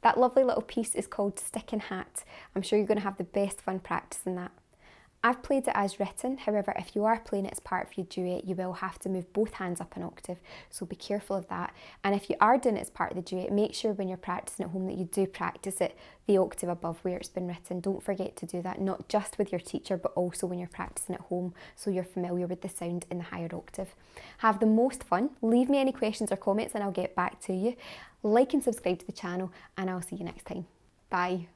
That lovely little piece is called Stick and Hat. I'm sure you're going to have the best fun practicing that. I've played it as written, however if you are playing it as part of your duet you will have to move both hands up an octave, so be careful of that. And if you are doing it as part of the duet, make sure when you're practicing at home that you do practice it the octave above where it's been written. Don't forget to do that, not just with your teacher but also when you're practicing at home, so you're familiar with the sound in the higher octave. Have the most fun, leave me any questions or comments and I'll get back to you. Like and subscribe to the channel and I'll see you next time. Bye.